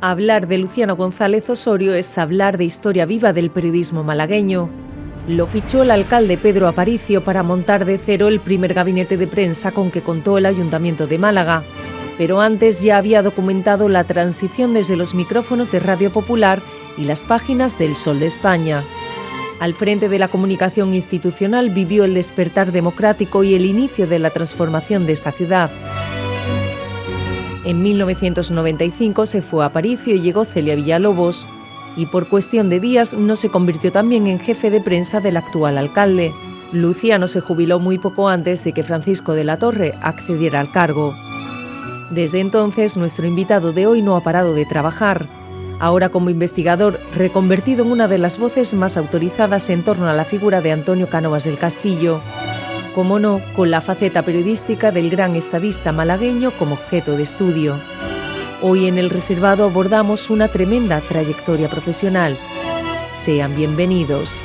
Hablar de Luciano González Osorio es hablar de historia viva del periodismo malagueño. Lo fichó el alcalde Pedro Aparicio para montar de cero el primer gabinete de prensa con que contó el Ayuntamiento de Málaga. Pero antes ya había documentado la transición desde los micrófonos de Radio Popular y las páginas del Sol de España. Al frente de la comunicación institucional vivió el despertar democrático y el inicio de la transformación de esta ciudad. En 1995 se fue a Aparicio y llegó Celia Villalobos, y por cuestión de días no se convirtió también en jefe de prensa del actual alcalde. Luciano se jubiló muy poco antes de que Francisco de la Torre accediera al cargo. Desde entonces, nuestro invitado de hoy no ha parado de trabajar, ahora como investigador reconvertido en una de las voces más autorizadas en torno a la figura de Antonio Cánovas del Castillo. Como no, con la faceta periodística del gran estadista malagueño como objeto de estudio. Hoy en El Reservado abordamos una tremenda trayectoria profesional. Sean bienvenidos.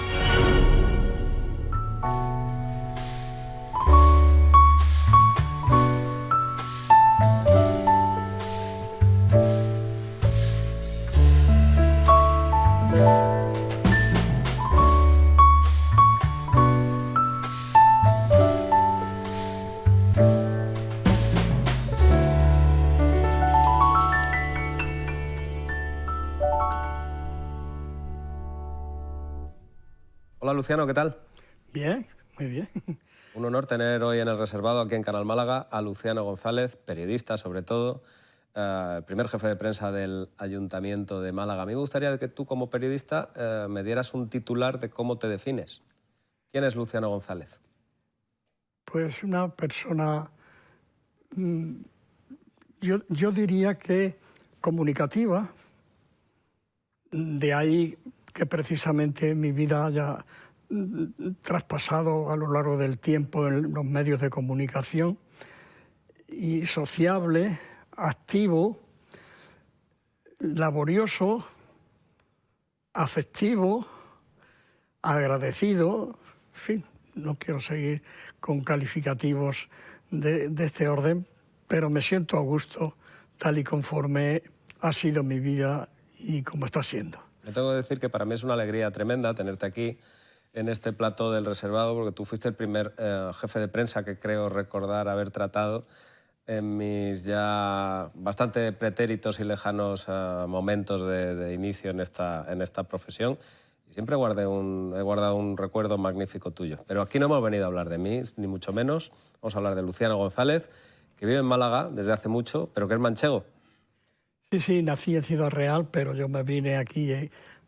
Hola Luciano, ¿qué tal? Bien, muy bien. Un honor tener hoy en El Reservado, aquí en Canal Málaga, a Luciano González, periodista sobre todo, primer jefe de prensa del Ayuntamiento de Málaga. A mí me gustaría que tú como periodista me dieras un titular de cómo te defines. ¿Quién es Luciano González? Pues una persona, yo diría que comunicativa, de ahí que precisamente mi vida haya traspasado a lo largo del tiempo en los medios de comunicación, y sociable, activo, laborioso, afectivo, agradecido, en fin, no quiero seguir con calificativos de este orden, pero me siento a gusto tal y conforme ha sido mi vida y como está siendo. Me tengo que decir que para mí es una alegría tremenda tenerte aquí en este plató del Reservado, porque tú fuiste el primer jefe de prensa que creo recordar haber tratado en mis ya bastante pretéritos y lejanos momentos de inicio en esta profesión. Y siempre he guardado un recuerdo magnífico tuyo. Pero aquí no hemos venido a hablar de mí, ni mucho menos. Vamos a hablar de Luciano González, que vive en Málaga desde hace mucho, pero que es manchego. Sí, nací en Ciudad Real, pero yo me vine aquí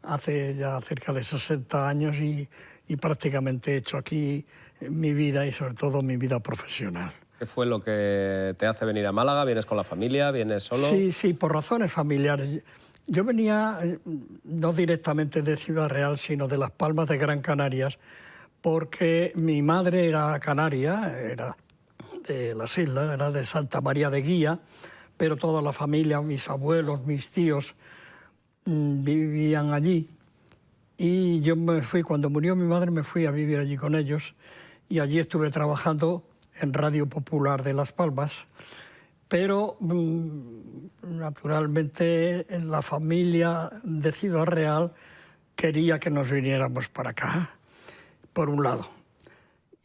hace ya cerca de 60 años y prácticamente he hecho aquí mi vida y sobre todo mi vida profesional. ¿Qué fue lo que te hace venir a Málaga? ¿Vienes con la familia? ¿Vienes solo? Sí, por razones familiares. Yo venía no directamente de Ciudad Real, sino de Las Palmas de Gran Canarias, porque mi madre era canaria, era de las islas, era de Santa María de Guía, pero toda la familia, mis abuelos, mis tíos, vivían allí. Y yo me fui, cuando murió mi madre, me fui a vivir allí con ellos, y allí estuve trabajando en Radio Popular de Las Palmas, pero naturalmente la familia de Ciudad Real quería que nos viniéramos para acá, por un lado.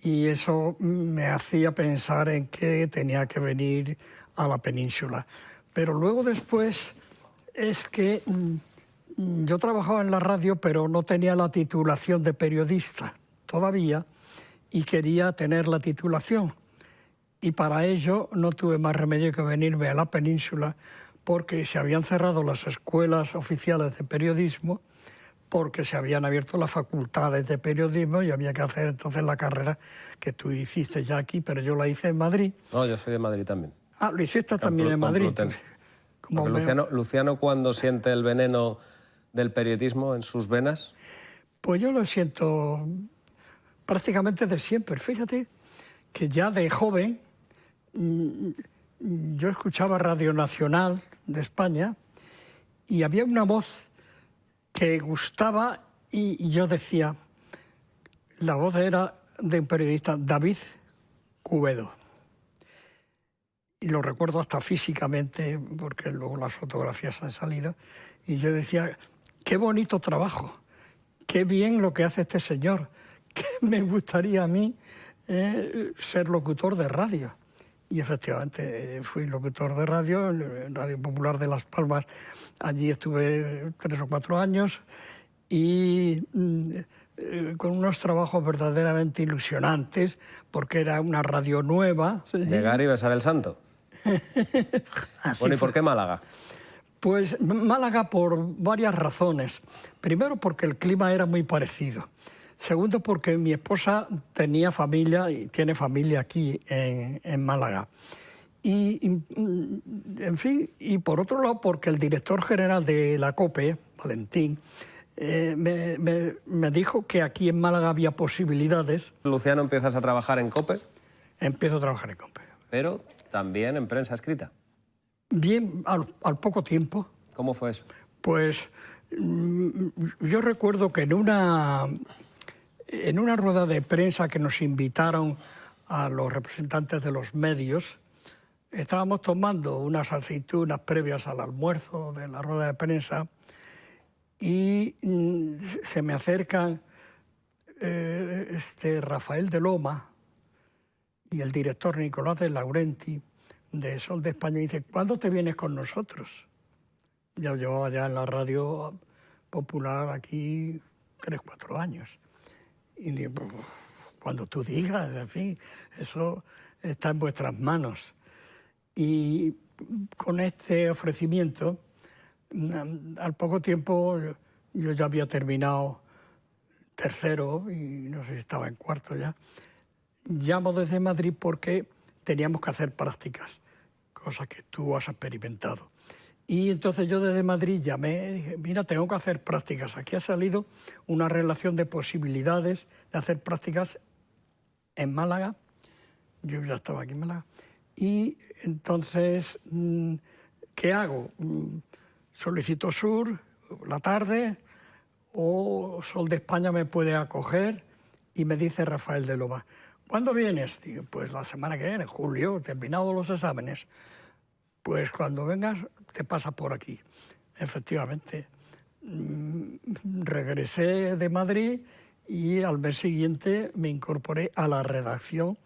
Y eso me hacía pensar en que tenía que venir a la península. Pero luego después es que yo trabajaba en la radio, pero no tenía la titulación de periodista todavía, y quería tener la titulación. Y para ello no tuve más remedio que venirme a la península, porque se habían cerrado las escuelas oficiales de periodismo, porque se habían abierto las facultades de periodismo y había que hacer entonces la carrera que tú hiciste ya aquí, pero yo la hice en Madrid. No, yo soy de Madrid también. Ah, lo hiciste también en Madrid. Como Luciano, ¿cuándo siente el veneno del periodismo en sus venas? Pues yo lo siento prácticamente de siempre. Fíjate que ya de joven yo escuchaba Radio Nacional de España y había una voz que gustaba y yo decía, la voz era de un periodista, David Cubedo. y lo recuerdo hasta físicamente, porque luego las fotografías han salido, y yo decía, qué bonito trabajo, qué bien lo que hace este señor, que me gustaría a mí ser locutor de radio. Y efectivamente fui locutor de radio, en Radio Popular de Las Palmas. Allí estuve 3 o 4 años y con unos trabajos verdaderamente ilusionantes, porque era una radio nueva. Llegar y besar el santo. Bueno, ¿y por qué Málaga? Pues Málaga por varias razones. Primero, porque el clima era muy parecido. Segundo, porque mi esposa tenía familia y tiene familia aquí en Málaga. Y, en fin, y por otro lado, porque el director general de la COPE, Valentín, me dijo que aquí en Málaga había posibilidades. Luciano, ¿empiezas a trabajar en COPE? Empiezo a trabajar en COPE. Pero también en prensa escrita. Bien, al poco tiempo. ¿Cómo fue eso? Pues yo recuerdo que en una rueda de prensa que nos invitaron a los representantes de los medios, estábamos tomando unas aceitunas previas al almuerzo de la rueda de prensa y se me acercan Rafael de Loma y el director Nicolás de Laurenti de Sol de España y dice, ¿cuándo te vienes con nosotros? Yo llevaba ya en la radio popular aquí 3 o 4 años. Y digo, cuando tú digas, en fin, eso está en vuestras manos. Y con este ofrecimiento, al poco tiempo yo ya había terminado tercero y no sé si estaba en cuarto ya. Llamo desde Madrid porque teníamos que hacer prácticas, cosa que tú has experimentado. Y entonces yo desde Madrid llamé y dije, mira, tengo que hacer prácticas. Aquí ha salido una relación de posibilidades de hacer prácticas en Málaga. Yo ya estaba aquí en Málaga. Y entonces, ¿qué hago? Solicito Sur, la tarde, o Sol de España me puede acoger. Y me dice Rafael de Loma, ¿cuándo vienes? Digo, pues la semana que viene, en julio, terminados los exámenes. Pues cuando vengas te pasas por aquí. Efectivamente, regresé de Madrid y al mes siguiente me incorporé a la redacción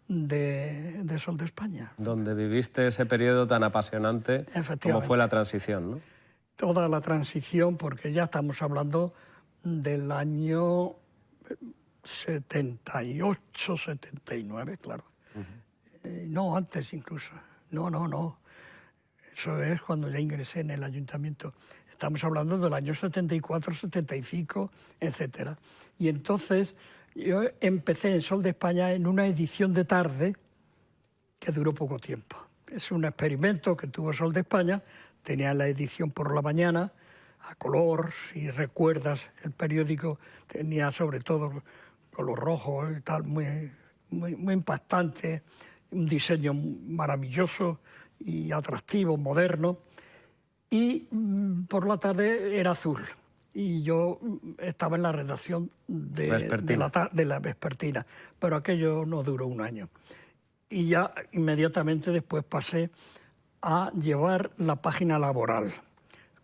de Sol de España. Donde viviste ese periodo tan apasionante como fue la transición, ¿no? Toda la transición, porque ya estamos hablando del año 78, 79, claro. No, antes incluso. No. Eso es cuando ya ingresé en el ayuntamiento. Estamos hablando del año 74, 75, etc. Y entonces yo empecé en Sol de España en una edición de tarde que duró poco tiempo. Es un experimento que tuvo Sol de España. Tenía la edición por la mañana, a color, si recuerdas, el periódico tenía sobre todo color rojo y tal, muy impactante, un diseño maravilloso y atractivo, moderno, y por la tarde era azul. Y yo estaba en la redacción de la vespertina, pero aquello no duró un año. Y ya inmediatamente después pasé a llevar la página laboral.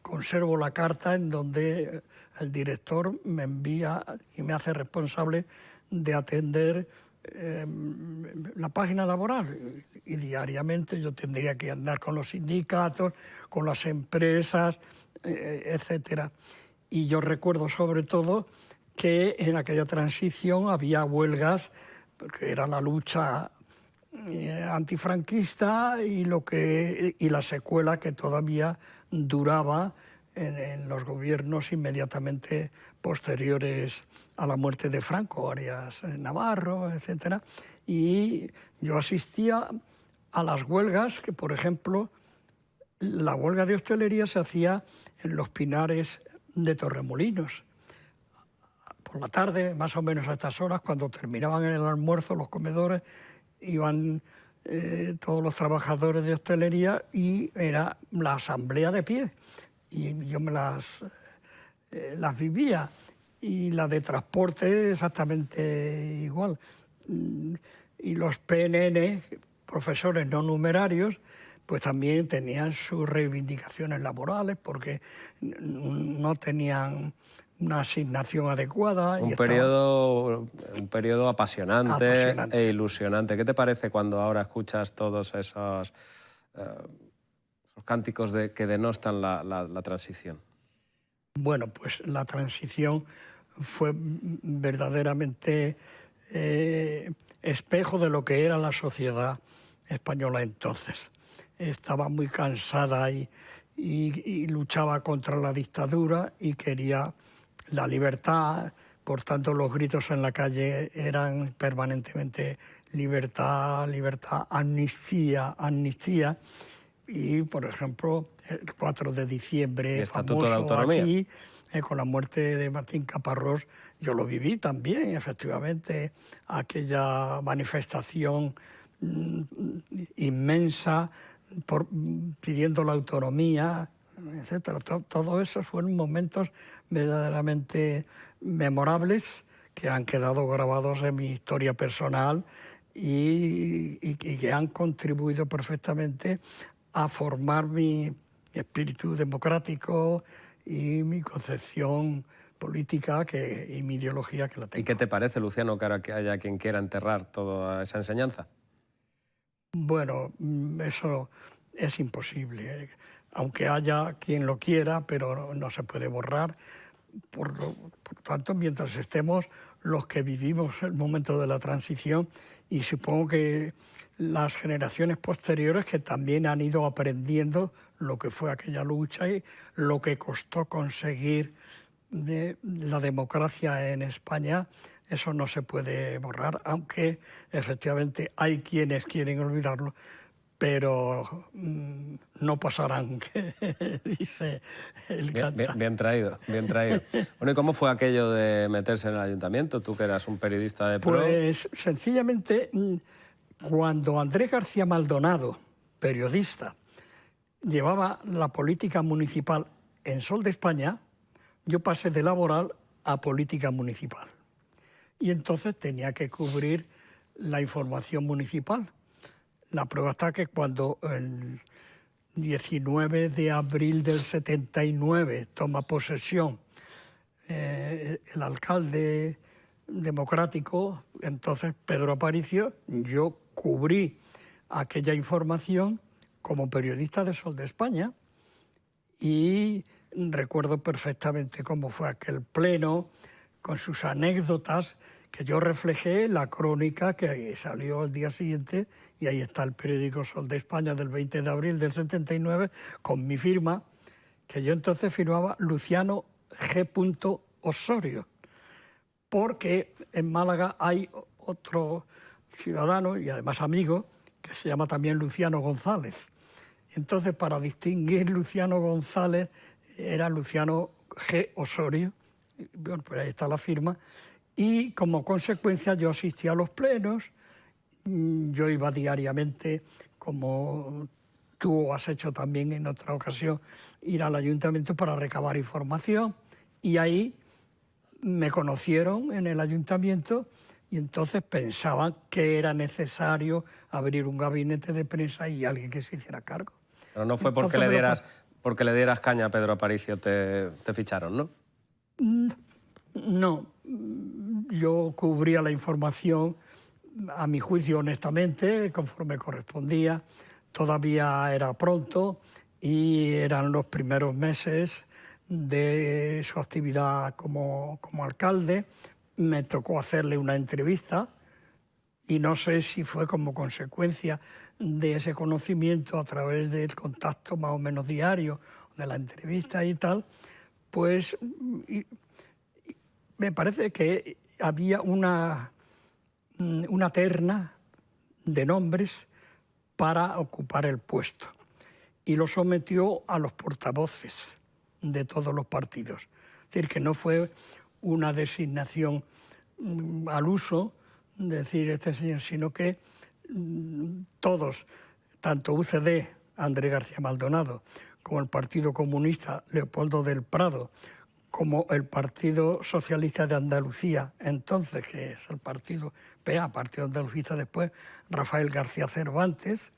Conservo la carta en donde el director me envía y me hace responsable de atender la página laboral, y diariamente yo tendría que andar con los sindicatos, con las empresas, etcétera. Y yo recuerdo sobre todo que en aquella transición había huelgas, porque era la lucha antifranquista y la secuela que todavía duraba en los gobiernos inmediatamente posteriores a la muerte de Franco, Arias Navarro, etc. Y yo asistía a las huelgas, que por ejemplo, la huelga de hostelería se hacía en los Pinares de Torremolinos. Por la tarde, más o menos a estas horas, cuando terminaban el almuerzo, los comedores, iban todos los trabajadores de hostelería y era la asamblea de pie. Y yo me las vivía. Y la de transporte exactamente igual. Y los PNN, profesores no numerarios, pues también tenían sus reivindicaciones laborales porque no tenían una asignación adecuada. Un periodo apasionante e ilusionante. ¿Qué te parece cuando ahora escuchas todos esos cánticos que denostan la transición? Bueno, pues la transición fue verdaderamente espejo de lo que era la sociedad española entonces. Estaba muy cansada y luchaba contra la dictadura y quería la libertad. Por tanto, los gritos en la calle eran permanentemente libertad, libertad, amnistía, amnistía. Y, por ejemplo, el 4 de diciembre, ¿El Estatuto de famoso Autonomía? aquí, con la muerte de Martín Caparrós, yo lo viví también, efectivamente, aquella manifestación inmensa pidiendo la autonomía, etcétera. Todo eso fueron momentos verdaderamente memorables que han quedado grabados en mi historia personal y que han contribuido perfectamente a formar mi espíritu democrático y mi concepción política y mi ideología que la tengo. ¿Y qué te parece, Luciano, que ahora que haya quien quiera enterrar toda esa enseñanza? Bueno, eso es imposible, aunque haya quien lo quiera, pero no se puede borrar. Por tanto, mientras estemos los que vivimos el momento de la transición, y supongo que las generaciones posteriores que también han ido aprendiendo lo que fue aquella lucha y lo que costó conseguir la democracia en España, eso no se puede borrar, aunque efectivamente hay quienes quieren olvidarlo, pero no pasarán, dice el canta. Bien traído, bien traído. Bueno, ¿y cómo fue aquello de meterse en el ayuntamiento? Tú que eras un periodista de pro. Pues sencillamente, cuando Andrés García Maldonado, periodista, llevaba la política municipal en Sol de España, yo pasé de laboral a política municipal. Y entonces tenía que cubrir la información municipal. La prueba está que cuando el 19 de abril del 79 toma posesión el alcalde democrático, entonces Pedro Aparicio, yo cubrí aquella información como periodista de Sol de España y recuerdo perfectamente cómo fue aquel pleno, con sus anécdotas, que yo reflejé en la crónica que salió al día siguiente, y ahí está el periódico Sol de España del 20 de abril del 79, con mi firma, que yo entonces firmaba Luciano G. Osorio, porque en Málaga hay otro ciudadano, y además amigo, que se llama también Luciano González. Entonces, para distinguir Luciano González, era Luciano G. Osorio. Bueno, pues ahí está la firma. Y como consecuencia yo asistía a los plenos, yo iba diariamente, como tú has hecho también en otra ocasión, ir al ayuntamiento para recabar información, y ahí me conocieron en el ayuntamiento y entonces pensaban que era necesario abrir un gabinete de prensa y alguien que se hiciera cargo. Pero no fue porque le dieras caña a Pedro Aparicio te ficharon, ¿no? No, yo cubría la información, a mi juicio, honestamente, conforme correspondía. Todavía era pronto y eran los primeros meses de su actividad como alcalde. Me tocó hacerle una entrevista y no sé si fue como consecuencia de ese conocimiento a través del contacto más o menos diario, de la entrevista y tal, pues me parece que había una terna de nombres para ocupar el puesto y lo sometió a los portavoces de todos los partidos. Es decir, que no fue una designación al uso, decir este señor, sino que todos, tanto UCD, Andrés García Maldonado, como el Partido Comunista, Leopoldo del Prado, como el Partido Socialista de Andalucía, entonces, que es el partido PA, Partido Andalucista después, Rafael García Cervantes,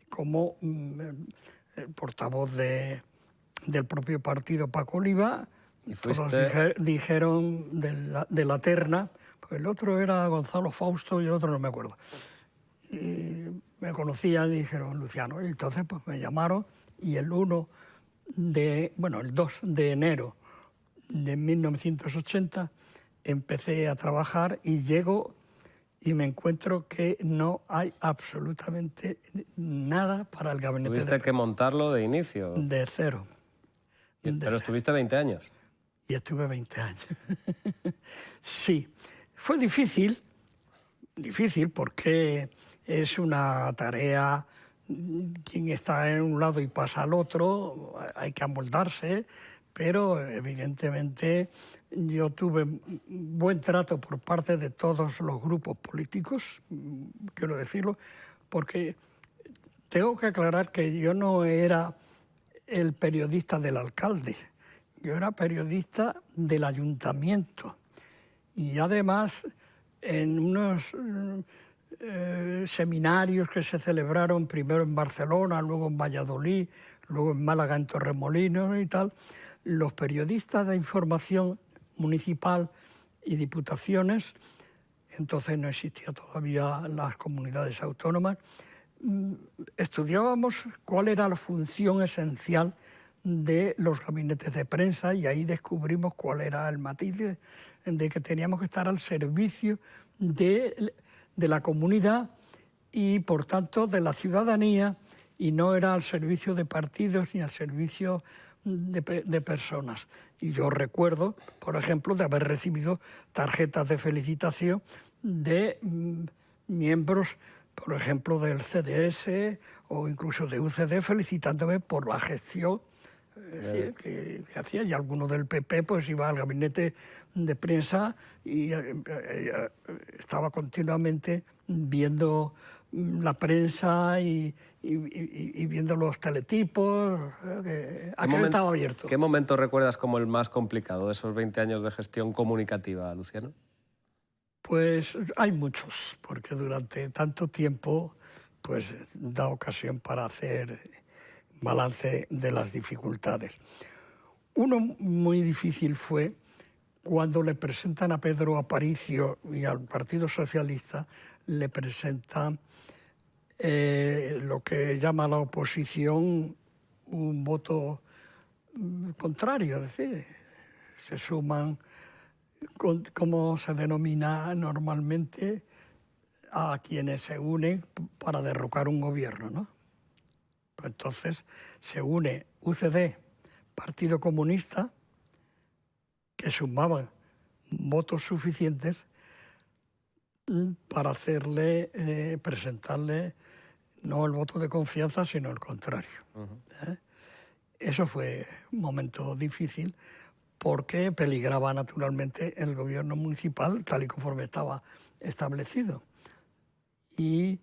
como el portavoz del propio partido Paco Oliva. ¿Y todos fuiste? dijeron de la terna, pues el otro era Gonzalo Fausto y el otro no me acuerdo. Y me conocían y dijeron Luciano. Y entonces pues me llamaron y el 2 de enero de 1980 empecé a trabajar y llego y me encuentro que no hay absolutamente nada para el gabinete Tuviste que montarlo de inicio. de cero. Pero estuviste 20 años. Y estuve 20 años. Sí, fue difícil porque es una tarea, quien está en un lado y pasa al otro, hay que amoldarse, pero evidentemente yo tuve buen trato por parte de todos los grupos políticos, quiero decirlo, porque tengo que aclarar que yo no era el periodista del alcalde, yo era periodista del ayuntamiento. Y además, en unos seminarios que se celebraron primero en Barcelona, luego en Valladolid, luego en Málaga, en Torremolinos y tal, los periodistas de información municipal y diputaciones, entonces no existían todavía las comunidades autónomas, estudiábamos cuál era la función esencial de los gabinetes de prensa y ahí descubrimos cuál era el matiz de que teníamos que estar al servicio de la comunidad y, por tanto, de la ciudadanía, y no era al servicio de partidos ni al servicio de personas. Y yo recuerdo, por ejemplo, de haber recibido tarjetas de felicitación de miembros, por ejemplo, del CDS o incluso de UCD, felicitándome por la gestión que hacía, y alguno del PP pues iba al gabinete de prensa y estaba continuamente viendo la prensa y viendo los teletipos, aquello estaba abierto. ¿Qué momento recuerdas como el más complicado de esos 20 años de gestión comunicativa, Luciano? Pues hay muchos, porque durante tanto tiempo pues da ocasión para hacer balance de las dificultades. Uno muy difícil fue cuando le presentan a Pedro Aparicio y al Partido Socialista, le presentan lo que llama la oposición un voto contrario, es decir, se suman, como se denomina normalmente, a quienes se unen para derrocar un gobierno, ¿no? Pues entonces se une UCD, Partido Comunista, que sumaban votos suficientes para presentarle no el voto de confianza, sino el contrario. Eso fue un momento difícil porque peligraba naturalmente el gobierno municipal tal y conforme estaba establecido. Y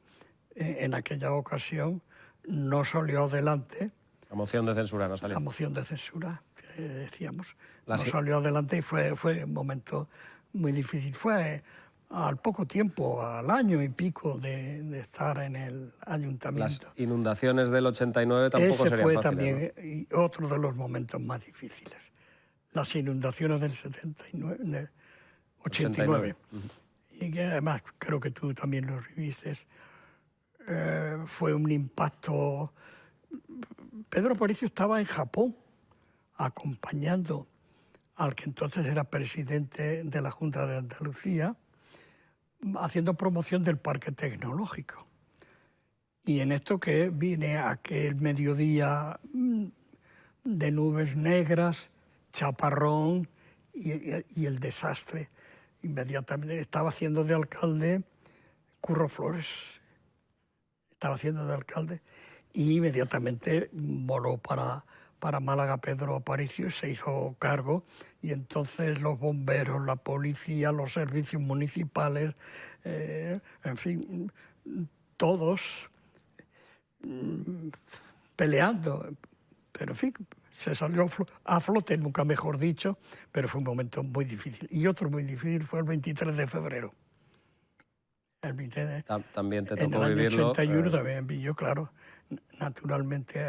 en aquella ocasión no salió adelante. La moción de censura no salió. La moción de censura, que decíamos, no salió adelante y fue un momento muy difícil. Fue al poco tiempo, al año y pico de estar en el ayuntamiento. Las inundaciones del 89 tampoco serían fáciles. Ese fue también, ¿no? Y otro de los momentos más difíciles. Las inundaciones del 89. Y que además creo que tú también lo viviste. Fue un impacto. Pedro Aparicio estaba en Japón acompañando al que entonces era presidente de la Junta de Andalucía, haciendo promoción del parque tecnológico. Y en esto que vine aquel mediodía de nubes negras, chaparrón y el desastre. Inmediatamente estaba haciendo de alcalde Curro Flores. Estaba haciendo de alcalde y inmediatamente voló para Málaga Pedro Aparicio y se hizo cargo, y entonces los bomberos, la policía, los servicios municipales, en fin, todos peleando, pero en fin, se salió a flote, nunca mejor dicho, pero fue un momento muy difícil. Y otro muy difícil fue el 23 de febrero. También te en tocó el año vivirlo. 81 también vi yo, claro, naturalmente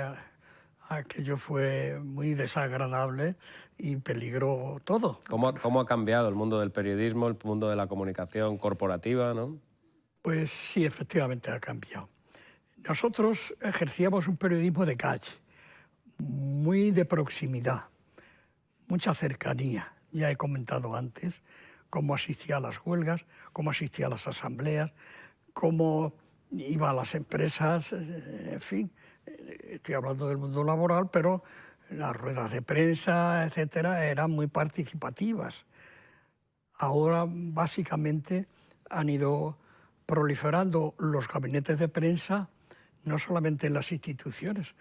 aquello fue muy desagradable y peligró todo. ¿Cómo ha cambiado el mundo del periodismo, el mundo de la comunicación corporativa, ¿no? Pues sí, efectivamente ha cambiado. Nosotros ejercíamos un periodismo de calle, muy de proximidad, mucha cercanía. Ya he comentado antes cómo asistía a las huelgas, cómo asistía a las asambleas, cómo iba a las empresas, en fin. Estoy hablando del mundo laboral, pero las ruedas de prensa, etcétera, eran muy participativas. Ahora, básicamente, han ido proliferando los gabinetes de prensa, no solamente en las instituciones,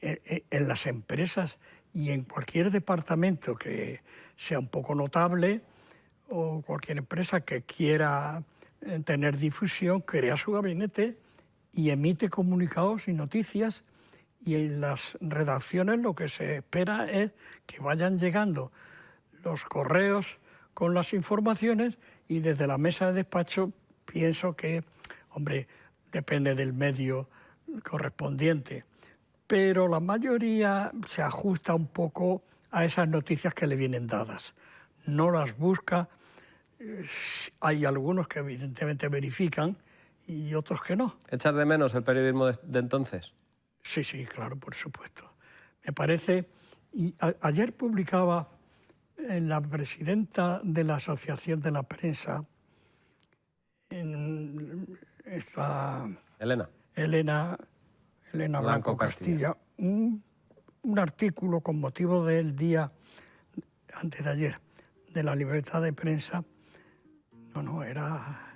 en las empresas y en cualquier departamento que sea un poco notable o cualquier empresa que quiera tener difusión, crea su gabinete y emite comunicados y noticias, y en las redacciones lo que se espera es que vayan llegando los correos con las informaciones, y desde la mesa de despacho pienso que, hombre, depende del medio correspondiente, pero la mayoría se ajusta un poco a esas noticias que le vienen dadas. No las busca. Hay algunos que evidentemente verifican y otros que no. ¿Echas de menos el periodismo de entonces? Sí, sí, claro, por supuesto. Me parece... Y ayer publicaba la presidenta de la Asociación de la Prensa, Elena Blanco Castilla, un artículo con motivo del día, antes de ayer, de la libertad de prensa. Era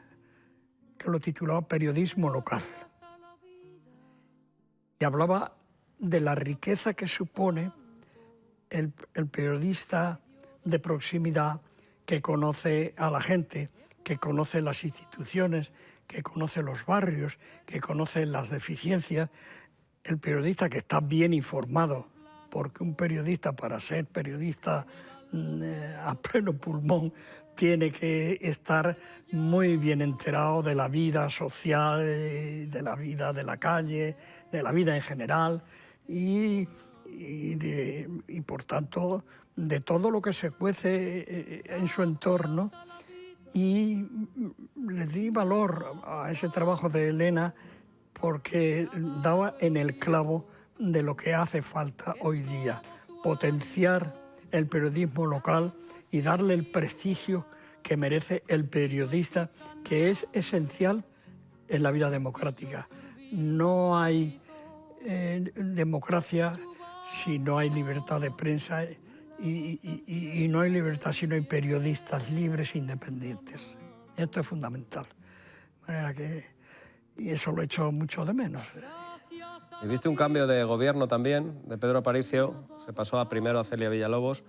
que lo titulaba Periodismo local. Y hablaba de la riqueza que supone el periodista de proximidad, que conoce a la gente, que conoce las instituciones, que conoce los barrios, que conoce las deficiencias, el periodista que está bien informado, porque un periodista, para ser periodista a pleno pulmón, tiene que estar muy bien enterado de la vida social, de la vida de la calle, de la vida en general y por tanto de todo lo que se cuece en su entorno. Y le di valor a ese trabajo de Elena porque daba en el clavo de lo que hace falta hoy día: potenciar el periodismo local y darle el prestigio que merece el periodista, que es esencial en la vida democrática. No hay democracia si no hay libertad de prensa, y no hay libertad si no hay periodistas libres e independientes. Esto es fundamental. De manera que, y eso lo echo mucho de menos. Y viste un cambio de gobierno también, de Pedro Aparicio, se pasó primero a Celia Villalobos,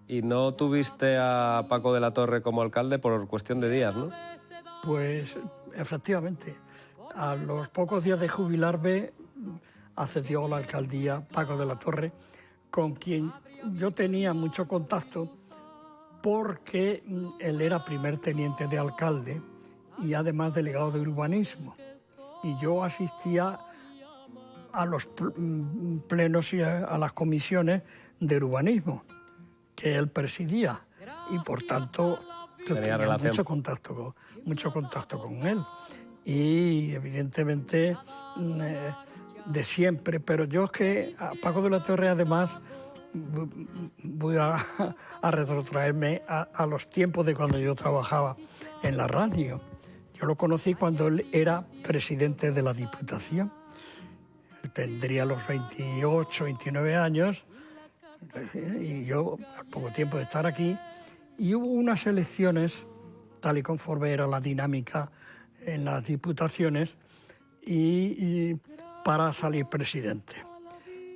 y no tuviste a Paco de la Torre como alcalde por cuestión de días, ¿no? Pues efectivamente, a los pocos días de jubilarme accedió a la alcaldía Paco de la Torre, con quien yo tenía mucho contacto porque él era primer teniente de alcalde y además delegado de urbanismo. Y yo asistía a los plenos y a las comisiones de urbanismo que él presidía, y por tanto yo tenía mucho contacto con él, y evidentemente de siempre. Pero yo es que a Paco de la Torre, además, voy a retrotraerme a los tiempos de cuando yo trabajaba en la radio. Yo lo conocí cuando él era presidente de la Diputación. Él tendría los 28, 29 años, y yo al poco tiempo de estar aquí, y hubo unas elecciones, tal y conforme era la dinámica en las diputaciones, y para salir presidente.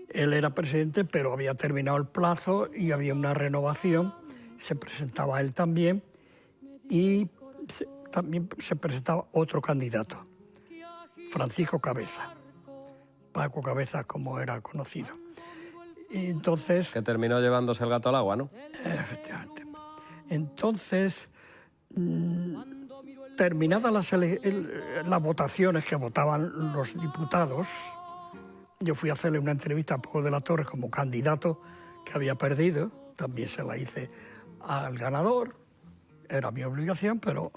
Él era presidente, pero había terminado el plazo y había una renovación. Se presentaba él también, y también se presentaba otro candidato, Francisco Cabeza, Paco Cabeza como era conocido. Y entonces... Que terminó llevándose el gato al agua, ¿no? Efectivamente. Entonces, terminadas las votaciones que votaban los diputados, yo fui a hacerle una entrevista a Paco de la Torre como candidato que había perdido, también se la hice al ganador, era mi obligación, pero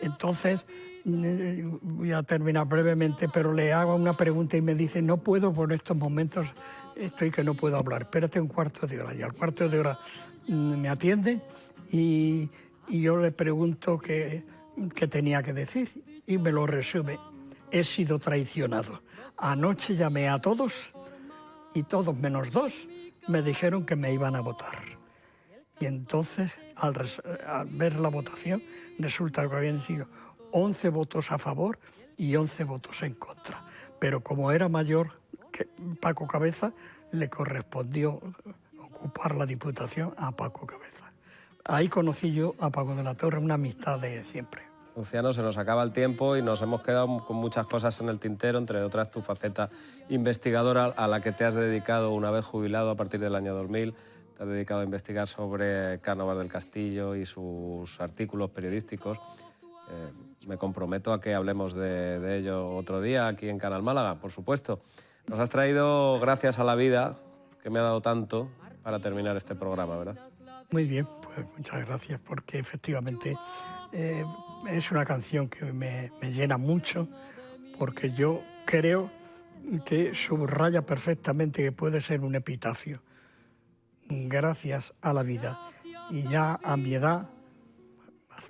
entonces voy a terminar brevemente, pero le hago una pregunta y me dice, no puedo por estos momentos, estoy que no puedo hablar, espérate un cuarto de hora. Y al cuarto de hora me atiende y yo le pregunto qué tenía que decir y me lo resume. He sido traicionado. Anoche llamé a todos y todos menos 2 me dijeron que me iban a votar. Y entonces, al ver la votación, resulta que habían sido 11 votos a favor y 11 votos en contra. Pero como era mayor que Paco Cabeza, le correspondió ocupar la Diputación a Paco Cabeza. Ahí conocí yo a Paco de la Torre, una amistad de siempre. Luciano, se nos acaba el tiempo y nos hemos quedado con muchas cosas en el tintero, entre otras tu faceta investigadora a la que te has dedicado una vez jubilado a partir del año 2000. Te has dedicado a investigar sobre Cánovas del Castillo y sus artículos periodísticos. Me comprometo a que hablemos de ello otro día aquí en Canal Málaga, por supuesto. Nos has traído Gracias a la vida, que me ha dado tanto para terminar este programa, ¿verdad? Muy bien, pues muchas gracias, porque efectivamente es una canción que me llena mucho, porque yo creo que subraya perfectamente que puede ser un epitafio. Gracias a la vida. Y ya a mi edad,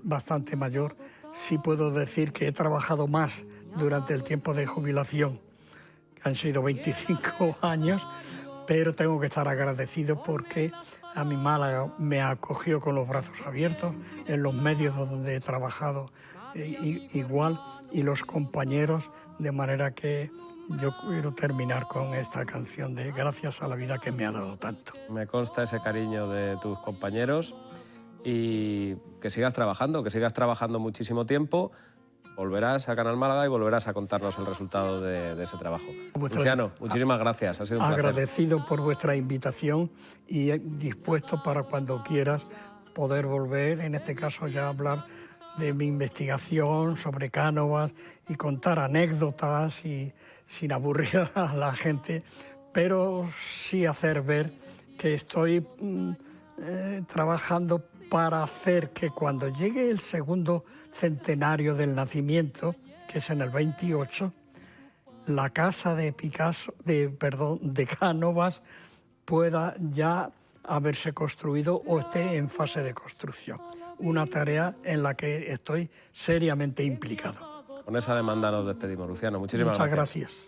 bastante mayor, sí puedo decir que he trabajado más durante el tiempo de jubilación, que han sido 25 años, pero tengo que estar agradecido porque a mi Málaga me acogió con los brazos abiertos, en los medios donde he trabajado igual, y los compañeros, de manera que yo quiero terminar con esta canción de Gracias a la vida que me ha dado tanto. Me consta ese cariño de tus compañeros y que sigas trabajando muchísimo tiempo. Volverás a Canal Málaga y volverás a contarnos el resultado de ese trabajo. Luciano, muchísimas gracias, ha sido un placer. Agradecido por vuestra invitación y dispuesto para cuando quieras poder volver, en este caso ya hablar de mi investigación sobre Cánovas y contar anécdotas y sin aburrir a la gente, pero sí hacer ver que estoy trabajando para hacer que cuando llegue el segundo centenario del nacimiento, que es en el 28, la casa de Cánovas pueda ya haberse construido o esté en fase de construcción. Una tarea en la que estoy seriamente implicado. Con esa demanda nos despedimos, Luciano. Muchísimas gracias. gracias.